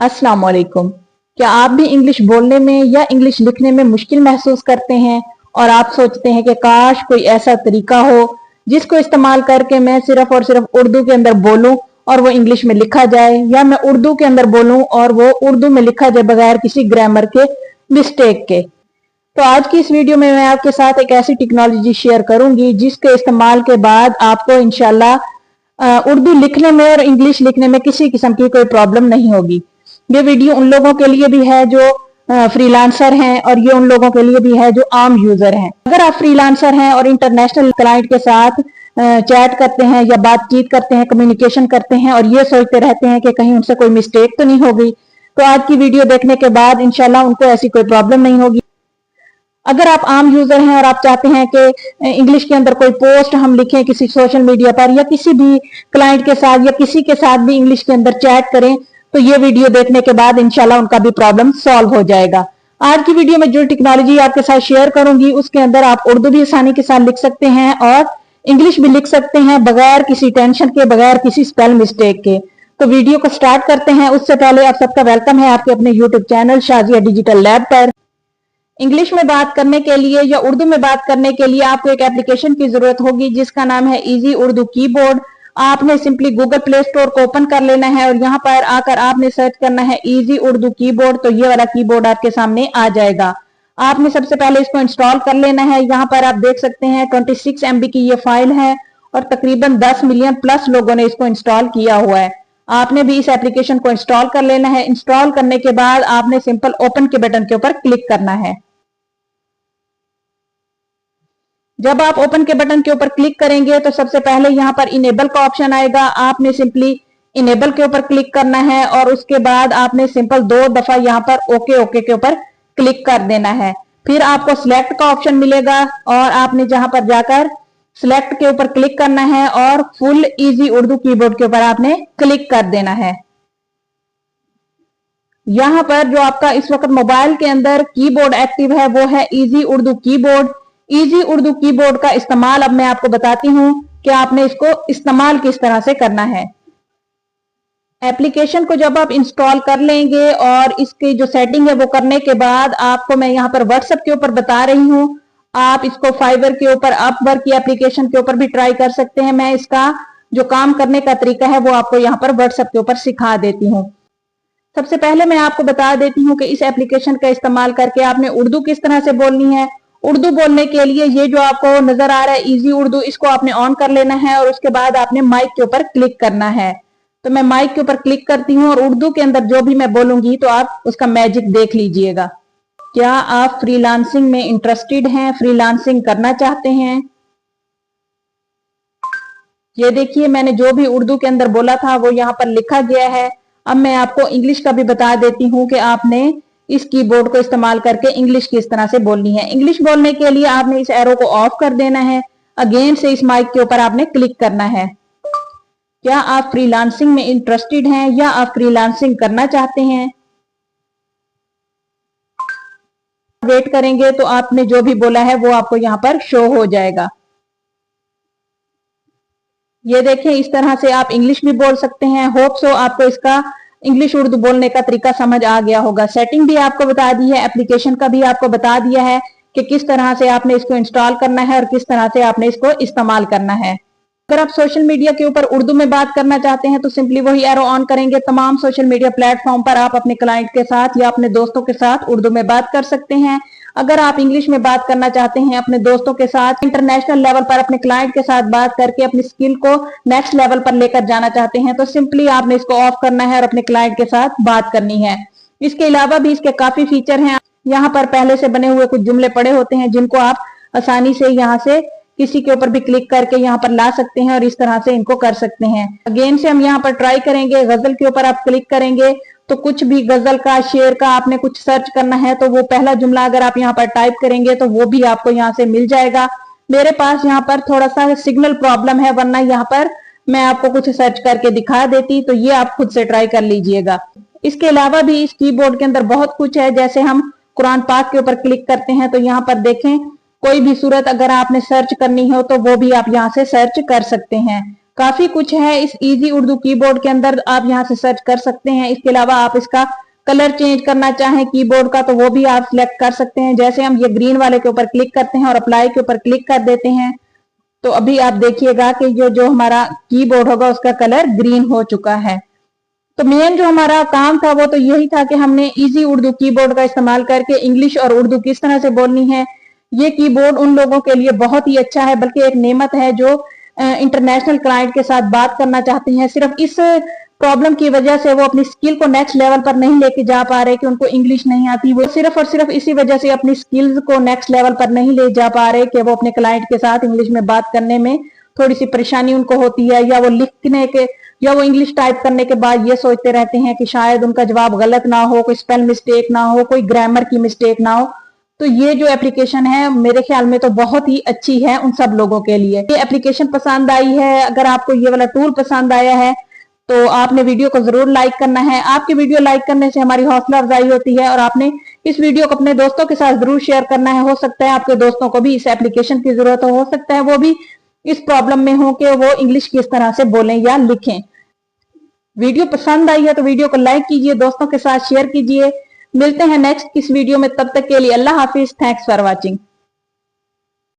अस्सलाम वालेकुम। क्या आप भी इंग्लिश बोलने में या इंग्लिश लिखने में मुश्किल महसूस करते हैं और आप सोचते हैं कि काश कोई ऐसा तरीका हो जिसको इस्तेमाल करके मैं सिर्फ और सिर्फ उर्दू के अंदर बोलूं और वो इंग्लिश में लिखा जाए, या मैं उर्दू के अंदर बोलूं और वो उर्दू में लिखा जाए बगैर किसी ग्रामर के मिस्टेक के। तो आज की इस वीडियो में मैं आपके साथ एक ऐसी टेक्नोलॉजी शेयर करूंगी जिसके इस्तेमाल के बाद आपको इंशाल्लाह उर्दू लिखने में और इंग्लिश लिखने में किसी किस्म की कोई प्रॉब्लम नहीं होगी। ये वीडियो उन लोगों के लिए भी है जो फ्रीलांसर हैं, और ये उन लोगों के लिए भी है जो आम यूजर हैं। अगर आप फ्रीलांसर हैं और इंटरनेशनल क्लाइंट के साथ चैट करते हैं या बातचीत करते हैं, कम्युनिकेशन करते हैं और ये सोचते रहते हैं कि कहीं उनसे कोई मिस्टेक तो नहीं होगी, तो आज की वीडियो देखने के बाद इंशाल्लाह उनको ऐसी कोई प्रॉब्लम नहीं होगी। अगर आप आम यूजर हैं और आप चाहते हैं कि इंग्लिश के अंदर कोई पोस्ट हम लिखें किसी सोशल मीडिया पर या किसी भी क्लाइंट के साथ या किसी के साथ भी इंग्लिश के अंदर चैट करें, तो ये वीडियो देखने के बाद इंशाल्लाह उनका भी प्रॉब्लम सॉल्व हो जाएगा। आज की वीडियो में जो टेक्नोलॉजी आपके साथ शेयर करूंगी उसके अंदर आप उर्दू भी आसानी के साथ लिख सकते हैं और इंग्लिश भी लिख सकते हैं बगैर किसी टेंशन के, बगैर किसी स्पेल मिस्टेक के। तो वीडियो को स्टार्ट करते हैं। उससे पहले आप सबका वेलकम है आपके अपने YouTube channel Shazia digital lab पर। इंग्लिश में बात करने के लिए या उर्दू में बात करने के लिए आपको एक एप्लीकेशन की जरूरत होगी जिसका नाम है इजी उर्दू कीबोर्ड। आपने सिंपली गूगल प्ले स्टोर को ओपन कर लेना है और यहाँ पर आकर आपने सर्च करना है इजी उर्दू कीबोर्ड। तो ये वाला कीबोर्ड आपके सामने आ जाएगा। आपने सबसे पहले इसको इंस्टॉल कर लेना है। यहाँ पर आप देख सकते हैं 26 MB की ये फाइल है और तकरीबन 10 मिलियन प्लस लोगों ने इसको इंस्टॉल किया हुआ है। आपने भी इस एप्लीकेशन को इंस्टॉल कर लेना है। इंस्टॉल करने के बाद आपने सिंपल ओपन के बटन के ऊपर क्लिक करना है। जब आप ओपन के बटन के ऊपर क्लिक करेंगे तो सबसे पहले यहाँ पर इनेबल का ऑप्शन आएगा। आपने सिंपली इनेबल के ऊपर क्लिक करना है और उसके बाद आपने सिंपल 2 दफा यहाँ पर ओके ओके के ऊपर क्लिक कर देना है। फिर आपको सिलेक्ट का ऑप्शन मिलेगा और आपने जहां पर जाकर सिलेक्ट के ऊपर क्लिक करना है और फुल इजी उर्दू कीबोर्ड के ऊपर आपने क्लिक कर देना है। यहाँ पर जो आपका इस वक्त मोबाइल के अंदर कीबोर्ड एक्टिव है वो है easy Urdu keyboard. Easy Urdu keyboard का इस्तेमाल अब मैं आपको बताती हूं कि आपने इसको इस्तेमाल किस तरह से करना है। एप्लीकेशन को जब आप इंस्टॉल कर लेंगे और इसकी जो सेटिंग है वो करने के बाद आपको मैं यहाँ पर व्हाट्सएप के ऊपर बता रही हूँ। आप इसको फाइवर के ऊपर, अपवर्क की एप्लीकेशन के ऊपर भी ट्राई कर सकते हैं। मैं इसका जो काम करने का तरीका है वो आपको यहाँ पर व्हाट्सएप के ऊपर सिखा देती हूँ। सबसे पहले मैं आपको बता देती हूँ कि इस एप्लीकेशन का इस्तेमाल करके आपने उर्दू किस तरह से बोलनी है। उर्दू बोलने के लिए ये जो आपको नजर आ रहा है इजी उर्दू, इसको आपने ऑन कर लेना है और उसके बाद आपने माइक के ऊपर क्लिक करना है। तो मैं माइक के ऊपर क्लिक करती हूँ और उर्दू के अंदर जो भी मैं बोलूंगी तो आप उसका मैजिक देख लीजिएगा। क्या आप फ्रीलांसिंग में इंटरेस्टेड हैं, फ्रीलांसिंग करना चाहते हैं? ये देखिए मैंने जो भी उर्दू के अंदर बोला था वो यहाँ पर लिखा गया है। अब मैं आपको इंग्लिश का भी बता देती हूँ कि आपने इस कीबोर्ड को इस्तेमाल करके इंग्लिश किस तरह से बोलनी है। इंग्लिश बोलने के लिए आपने इस एरो को ऑफ कर देना है। अगेन से इस माइक के ऊपर आपने क्लिक करना है। क्या आप फ्रीलांसिंग में इंटरेस्टेड हैं या आप फ्रीलांसिंग करना चाहते हैं? वेट करेंगे तो आपने जो भी बोला है वो आपको यहाँ पर शो हो जाएगा। ये देखें इस तरह से आप इंग्लिश भी बोल सकते हैं। होप सो आपको इसका इंग्लिश उर्दू बोलने का तरीका समझ आ गया होगा। सेटिंग भी आपको बता दी है, एप्लीकेशन का भी आपको बता दिया है कि किस तरह से आपने इसको इंस्टॉल करना है और किस तरह से आपने इसको इस्तेमाल करना है। अगर आप सोशल मीडिया के ऊपर उर्दू में बात करना चाहते हैं तो सिंपली वही एरो ऑन करेंगे। तमाम सोशल मीडिया प्लेटफॉर्म पर आप अपने क्लाइंट के साथ या अपने दोस्तों के साथ उर्दू में बात कर सकते हैं। अगर आप इंग्लिश में बात करना चाहते हैं अपने दोस्तों के साथ, इंटरनेशनल लेवल पर अपने क्लाइंट के साथ बात करके अपनी स्किल को नेक्स्ट लेवल पर लेकर जाना चाहते हैं, तो सिंपली आपने इसको ऑफ करना है और अपने क्लाइंट के साथ बात करनी है। इसके अलावा भी इसके काफी फीचर हैं। यहाँ पर पहले से बने हुए कुछ जुमले पड़े होते हैं जिनको आप आसानी से यहाँ से किसी के ऊपर भी क्लिक करके यहाँ पर ला सकते हैं और इस तरह से इनको कर सकते हैं। अगेन से हम यहाँ पर ट्राई करेंगे। गजल के ऊपर आप क्लिक करेंगे तो कुछ भी गजल का, शेर का आपने कुछ सर्च करना है तो वो पहला जुमला अगर आप यहाँ पर टाइप करेंगे तो वो भी आपको यहाँ से मिल जाएगा। मेरे पास यहाँ पर थोड़ा सा सिग्नल प्रॉब्लम है, वरना यहाँ पर मैं आपको कुछ सर्च करके दिखा देती। तो ये आप खुद से ट्राई कर लीजिएगा। इसके अलावा भी इस कीबोर्ड के अंदर बहुत कुछ है। जैसे हम कुरान पाक के ऊपर क्लिक करते हैं तो यहाँ पर देखें कोई भी सूरत अगर आपने सर्च करनी हो तो वो भी आप यहाँ से सर्च कर सकते हैं। काफी कुछ है इस इजी उर्दू कीबोर्ड के अंदर, आप यहाँ से सर्च कर सकते हैं। इसके अलावा आप इसका कलर चेंज करना चाहें कीबोर्ड का तो वो भी आप सिलेक्ट कर सकते हैं। जैसे हम ये ग्रीन वाले के ऊपर क्लिक करते हैं और अप्लाई के ऊपर क्लिक कर देते हैं तो अभी आप देखिएगा कि जो हमारा कीबोर्ड होगा उसका कलर ग्रीन हो चुका है। तो मेन जो हमारा काम था वो तो यही था कि हमने इजी उर्दू कीबोर्ड का इस्तेमाल करके इंग्लिश और उर्दू किस तरह से बोलनी है। ये कीबोर्ड उन लोगों के लिए बहुत ही अच्छा है, बल्कि एक नेमत है जो इंटरनेशनल क्लाइंट के साथ बात करना चाहते हैं। सिर्फ इस प्रॉब्लम की वजह से वो अपनी स्किल को नेक्स्ट लेवल पर नहीं लेके जा पा रहे कि उनको इंग्लिश नहीं आती। वो सिर्फ और सिर्फ इसी वजह से अपनी स्किल्स को नेक्स्ट लेवल पर नहीं ले जा पा रहे कि वो अपने क्लाइंट के साथ इंग्लिश में बात करने में थोड़ी सी परेशानी उनको होती है, या वो लिखने के या वो इंग्लिश टाइप करने के बाद ये सोचते रहते हैं कि शायद उनका जवाब गलत ना हो, कोई स्पेल मिस्टेक ना हो, कोई ग्रामर की मिस्टेक ना हो। तो ये जो एप्लीकेशन है मेरे ख्याल में तो बहुत ही अच्छी है उन सब लोगों के लिए। ये एप्लीकेशन पसंद आई है, अगर आपको ये वाला टूल पसंद आया है तो आपने वीडियो को जरूर लाइक करना है। आपके वीडियो लाइक करने से हमारी हौसला अफजाई होती है और आपने इस वीडियो को अपने दोस्तों के साथ जरूर शेयर करना है। हो सकता है आपके दोस्तों को भी इस एप्लीकेशन की जरूरत हो सकता है वो भी इस प्रॉब्लम में हो कि वो इंग्लिश किस तरह से बोलें या लिखें। वीडियो पसंद आई है तो वीडियो को लाइक कीजिए, दोस्तों के साथ शेयर कीजिए। मिलते हैं नेक्स्ट इस वीडियो में, तब तक के लिए अल्लाह हाफिज। Thanks for watching.